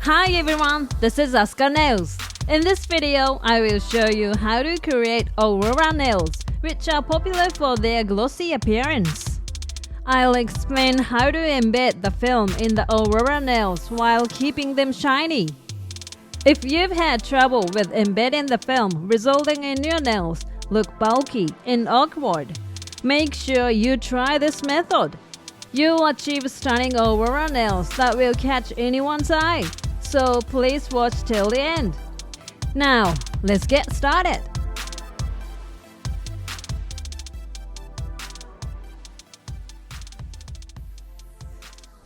Hi everyone, this is ASKA Nails. In this video, I will show you how to create Aurora nails, which are popular for their glossy appearance. I'll explain how to embed the film in the Aurora nails while keeping them shiny. If you've had trouble with embedding the film, resulting in your nails look bulky and awkward, make sure you try this method. You'll achieve stunning Aurora nails that will catch anyone's eye. So please watch till the end. Now, let's get started.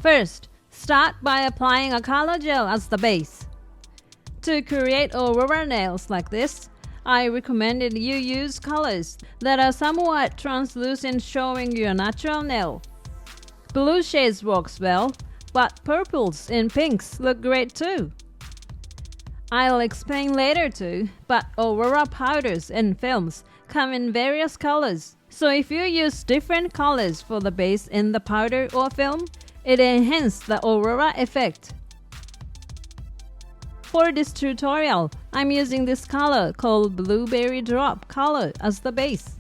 First, start by applying a color gel as the base. To create Aurora nails like this, I recommended you use colors that are somewhat translucent, showing your natural nail. Blue shades works well, but purples and pinks look great too. I'll explain later too, but Aurora powders and films come in various colors. So if you use different colors for the base in the powder or film, it enhances the Aurora effect. For this tutorial, I'm using this color called Blueberry Drop color as the base.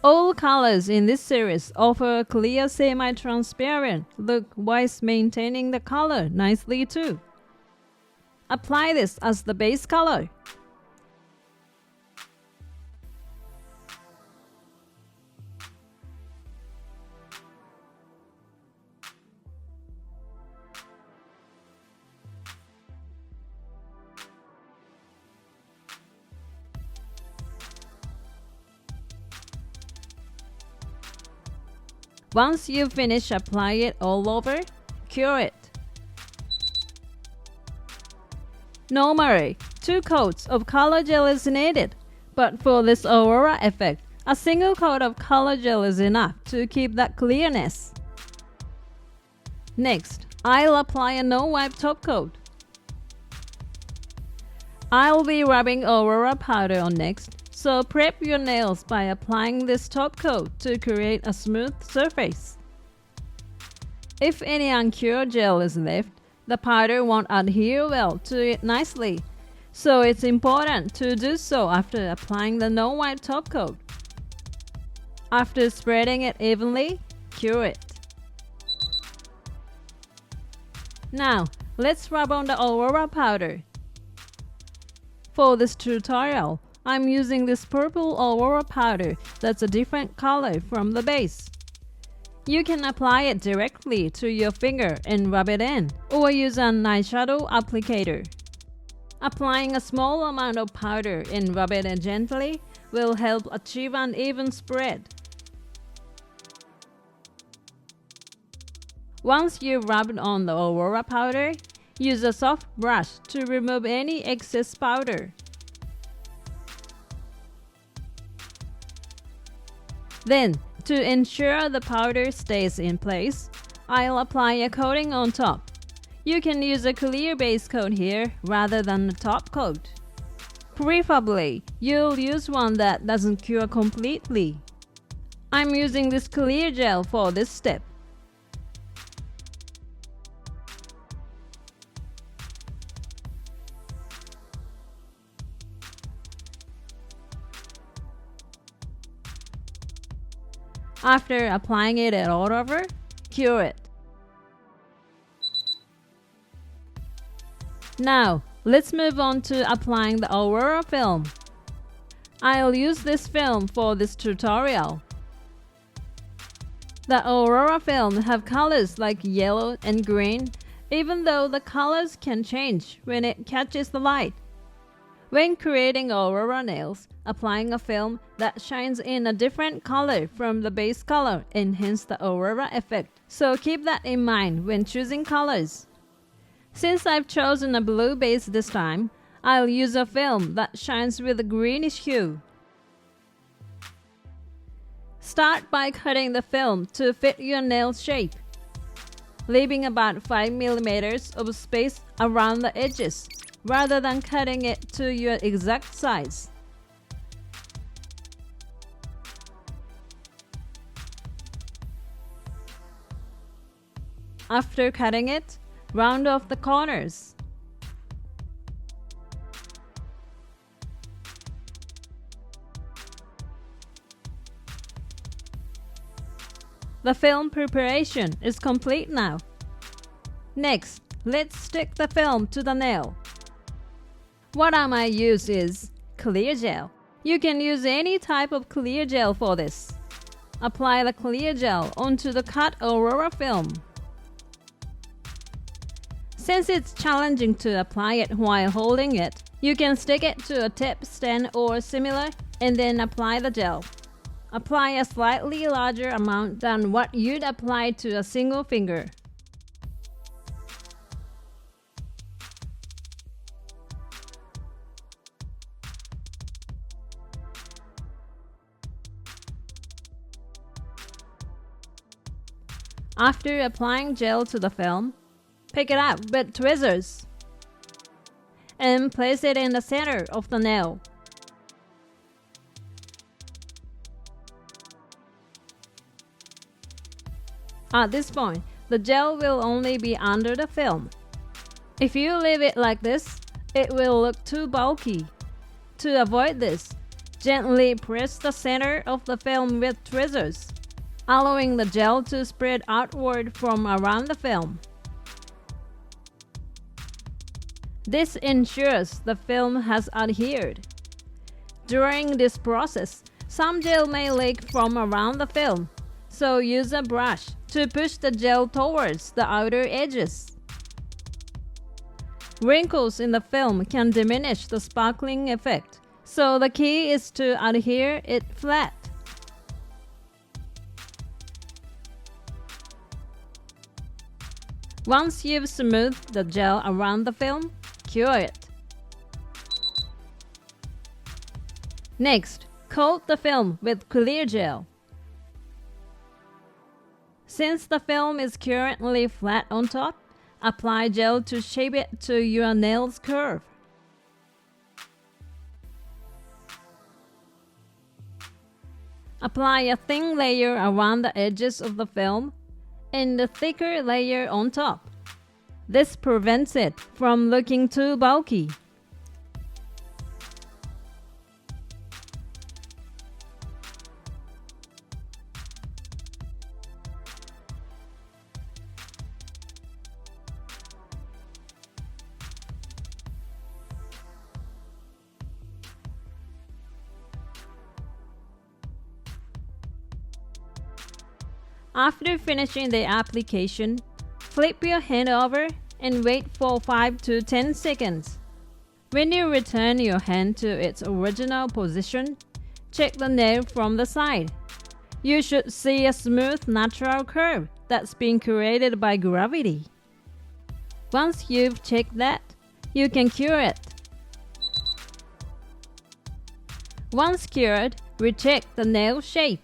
All colors in this series offer a clear semi-transparent look whilst maintaining the color nicely too. Apply this as the base color. Once you finish applying it all over, cure it. Normally, 2 coats of color gel is needed, but for this Aurora effect, a single coat of color gel is enough to keep that clearness. Next, I'll apply a no-wipe top coat. I'll be rubbing Aurora powder on next, so prep your nails by applying this top coat to create a smooth surface. If any uncured gel is left, the powder won't adhere well to it nicely, so it's important to do so after applying the no-wipe top coat. After spreading it evenly, cure it. Now, let's rub on the Aurora powder. For this tutorial, I'm using this purple Aurora powder that's a different color from the base. You can apply it directly to your finger and rub it in, or use an eyeshadow applicator. Applying a small amount of powder and rub it in gently will help achieve an even spread. Once you've rubbed on the Aurora powder, use a soft brush to remove any excess powder. Then, to ensure the powder stays in place, I'll apply a coating on top. You can use a clear base coat here rather than a top coat. Preferably, you'll use one that doesn't cure completely. I'm using this clear gel for this step. After applying it all over, cure it. Now, let's move on to applying the Aurora film. I'll use this film for this tutorial. The Aurora film have colors like yellow and green, even though the colors can change when it catches the light. When creating Aurora nails, applying a film that shines in a different color from the base color enhances the Aurora effect, so keep that in mind when choosing colors. Since I've chosen a blue base this time, I'll use a film that shines with a greenish hue. Start by cutting the film to fit your nail shape, leaving about 5 mm of space around the edges, rather than cutting it to your exact size. After cutting it, round off the corners. The film preparation is complete now. Next, let's stick the film to the nail. What I might use is clear gel. You can use any type of clear gel for this. Apply the clear gel onto the cut Aurora film. Since it's challenging to apply it while holding it, you can stick it to a tip stand or similar and then apply the gel. Apply a slightly larger amount than what you'd apply to a single finger. After applying gel to the film, pick it up with tweezers and place it in the center of the nail. At this point, the gel will only be under the film. If you leave it like this, it will look too bulky. To avoid this, gently press the center of the film with tweezers, allowing the gel to spread outward from around the film. This ensures the film has adhered. During this process, some gel may leak from around the film, so use a brush to push the gel towards the outer edges. Wrinkles in the film can diminish the sparkling effect, so the key is to adhere it flat. Once you've smoothed the gel around the film, cure it. Next, coat the film with clear gel. Since the film is currently flat on top, apply gel to shape it to your nail's curve. Apply a thin layer around the edges of the film and a thicker layer on top. This prevents it from looking too bulky. After finishing the application, flip your hand over and wait for 5 to 10 seconds. When you return your hand to its original position, check the nail from the side. You should see a smooth natural curve that's been created by gravity. Once you've checked that, you can cure it. Once cured, recheck the nail shape.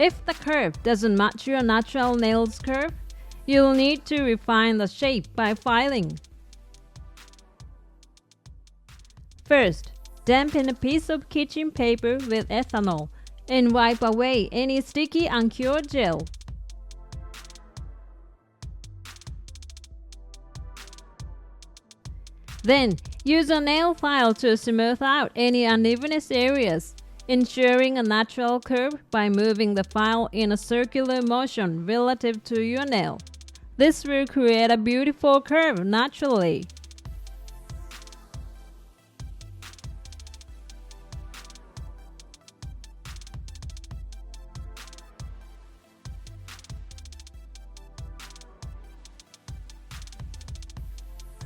If the curve doesn't match your natural nail's curve, you'll need to refine the shape by filing. First, dampen a piece of kitchen paper with ethanol and wipe away any sticky uncured gel. Then, use a nail file to smooth out any unevenness areas, ensuring a natural curve by moving the file in a circular motion relative to your nail. This will create a beautiful curve naturally.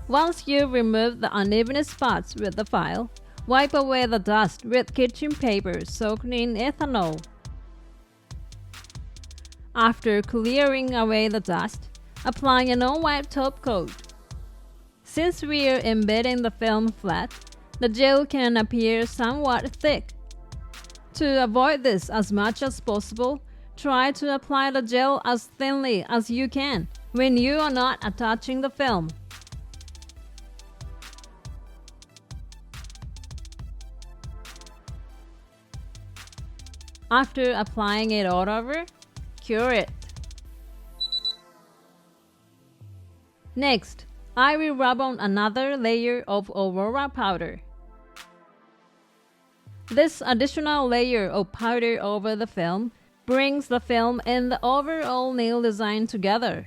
Once you've removed the uneven spots with the file, wipe away the dust with kitchen paper soaked in ethanol. After clearing away the dust, apply a non-wipe top coat. Since we are embedding the film flat, the gel can appear somewhat thick. To avoid this as much as possible, try to apply the gel as thinly as you can when you are not attaching the film. After applying it all over, cure it. Next, I will rub on another layer of Aurora powder. This additional layer of powder over the film brings the film and the overall nail design together.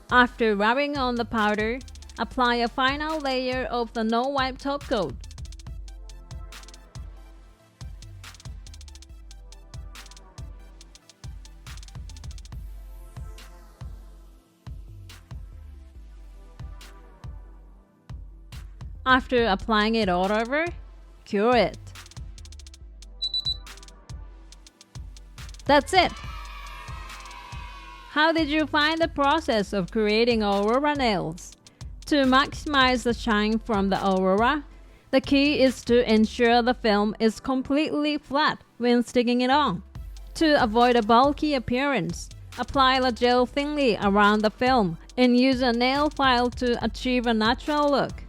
After rubbing on the powder, apply a final layer of the no-wipe top coat. After applying it all over, cure it. That's it! How did you find the process of creating Aurora nails? To maximize the shine from the Aurora, the key is to ensure the film is completely flat when sticking it on. To avoid a bulky appearance, apply the gel thinly around the film and use a nail file to achieve a natural look.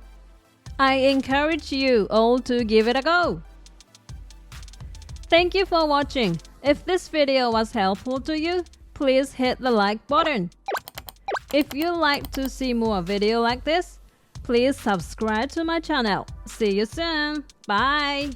I encourage you all to give it a go. Thank you for watching. If this video was helpful to you, please hit the like button. If you'd like to see more videos like this, please subscribe to my channel. See you soon. Bye.